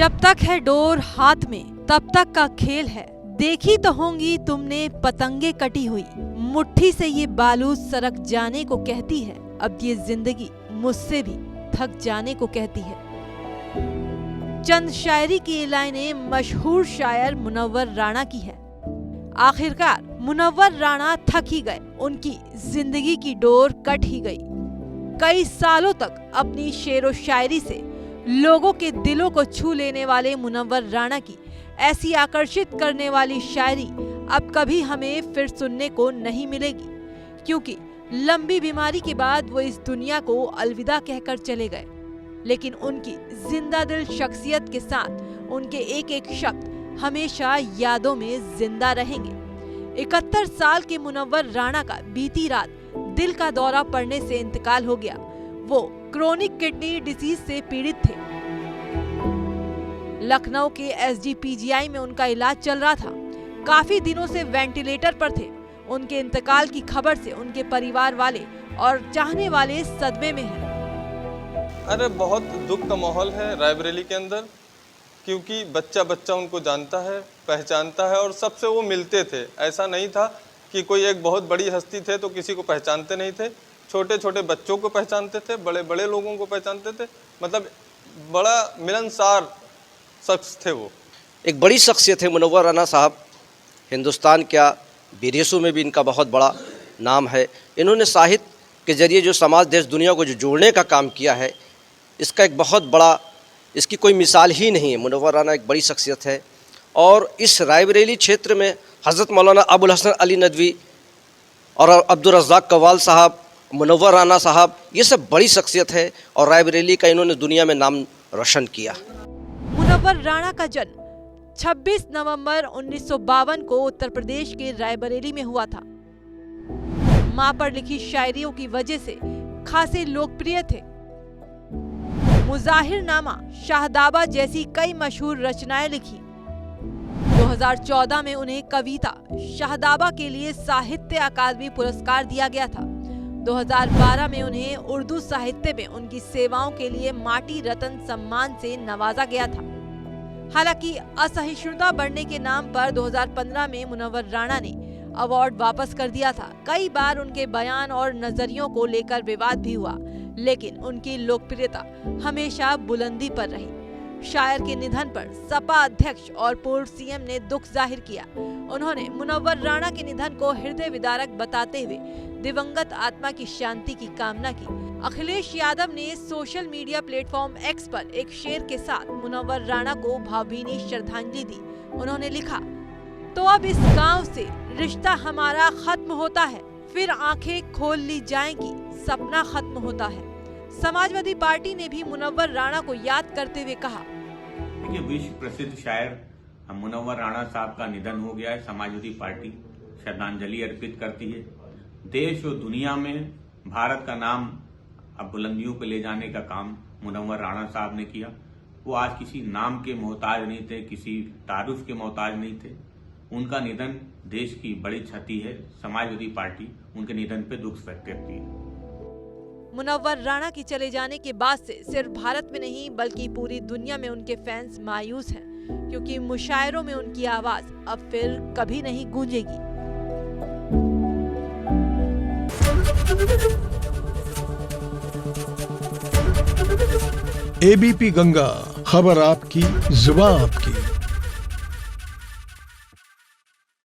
जब तक है डोर हाथ में तब तक का खेल है। देखी तो होंगी तुमने पतंगे कटी हुई, मुट्ठी से ये बालू सरक जाने को कहती है। अब ये जिंदगी मुझसे भी थक जाने को कहती है। चंद शायरी की ये लाइनें मशहूर शायर मुनव्वर राणा की है। आखिरकार मुनव्वर राणा थक ही गए, उनकी जिंदगी की डोर कट ही गई। कई सालों तक अपनी शेरो शायरी से लोगों के दिलों को छू लेने वाले मुनव्वर राणा की ऐसी आकर्षित करने वाली शायरी अब कभी हमें फिर सुनने को नहीं मिलेगी, क्योंकि लंबी बीमारी के बाद वो इस दुनिया को अलविदा कहकर चले गए। लेकिन उनकी जिंदा दिल शख्सियत के साथ उनके एक एक शब्द हमेशा यादों में जिंदा रहेंगे। 71 साल के मुनव्वर राणा का बीती रात दिल का दौरा पड़ने से इंतकाल हो गया। वो क्रोनिक किडनी डिसीज से पीड़ित थे। लखनऊ के SGPGI में उनका इलाज चल रहा था। काफी दिनों से वेंटिलेटर पर थे। उनके इंतकाल की खबर से उनके परिवार वाले और चाहने वाले सदमे में हैं। अरे बहुत दुख का माहौल है रायबरेली के अंदर, क्योंकि बच्चा बच्चा उनको जानता है, पहचानता है और सबसे वो मिलते थे। ऐसा नहीं था कि कोई एक बहुत बड़ी हस्ती थे तो किसी को पहचानते नहीं थे। छोटे छोटे बच्चों को पहचानते थे, बड़े बड़े लोगों को पहचानते थे। मतलब बड़ा मिलनसार शख्स थे वो। एक बड़ी शख्सियत है मुनव्वर राणा साहब। हिंदुस्तान क्या विदेशों में भी इनका बहुत बड़ा नाम है। इन्होंने साहित्य के जरिए जो समाज देश दुनिया को जो जोड़ने का काम किया है, इसका एक बहुत बड़ा, इसकी कोई मिसाल ही नहीं है। मुनव्वर राणा एक बड़ी शख्सियत है। और इस रायबरेली क्षेत्र में हज़रत मौलाना अबुल हसन अली नदवी और अब्दुल रज़्ज़ाक़ कव्वाल साहब, मुनव्वर राणा साहब, ये सब बड़ी शख्सियत है और रायबरेली का इन्होंने दुनिया में नाम रोशन किया। मुनव्वर राणा का जन्म 26 नवंबर 1952 को उत्तर प्रदेश के रायबरेली में हुआ था। मां पर लिखी शायरियों की वजह से खासे लोकप्रिय थे। मुज़ाहिरनामा, शाहदाबा जैसी कई मशहूर रचनाएं लिखी। 2014 में उन्हें कविता शाहदाबा के लिए साहित्य अकादमी पुरस्कार दिया गया था। 2012 में उन्हें उर्दू साहित्य में उनकी सेवाओं के लिए माटी रत्न सम्मान से नवाजा गया था। हालांकि असहिष्णुता बढ़ने के नाम पर 2015 में मुनव्वर राणा ने अवार्ड वापस कर दिया था। कई बार उनके बयान और नजरियों को लेकर विवाद भी हुआ, लेकिन उनकी लोकप्रियता हमेशा बुलंदी पर रही। शायर के निधन पर सपा अध्यक्ष और पूर्व सीएम ने दुख जाहिर किया। उन्होंने मुनव्वर राणा के निधन को हृदय विदारक बताते हुए दिवंगत आत्मा की शांति की कामना की। अखिलेश यादव ने सोशल मीडिया प्लेटफॉर्म X पर एक शेर के साथ मुनव्वर राणा को भावभीनी श्रद्धांजलि दी। उन्होंने लिखा, तो अब इस गांव से रिश्ता हमारा खत्म होता है, फिर आंखें खोल ली जाएंगी, सपना खत्म होता है। समाजवादी पार्टी ने भी मुनव्वर राणा को याद करते हुए कहा, देखिए, विश्व प्रसिद्ध शायर मुनव्वर राणा साहब का निधन हो गया है। समाजवादी पार्टी श्रद्धांजलि अर्पित करती है। देश और दुनिया में भारत का नाम अब बुलंदियों पर ले जाने का काम मुनव्वर राणा साहब ने किया। वो आज किसी नाम के मोहताज नहीं थे, किसी तारुफ के मोहताज नहीं थे। उनका निधन देश की बड़ी क्षति है। समाजवादी पार्टी उनके निधन पर दुख व्यक्त करती है। मुनव्वर राणा के चले जाने के बाद से सिर्फ भारत में नहीं बल्कि पूरी दुनिया में उनके फैंस मायूस हैं, क्योंकि मुशायरों में उनकी आवाज अब फिर कभी नहीं गूंजेगी। ABP गंगा, खबर आपकी, जुबान आपकी।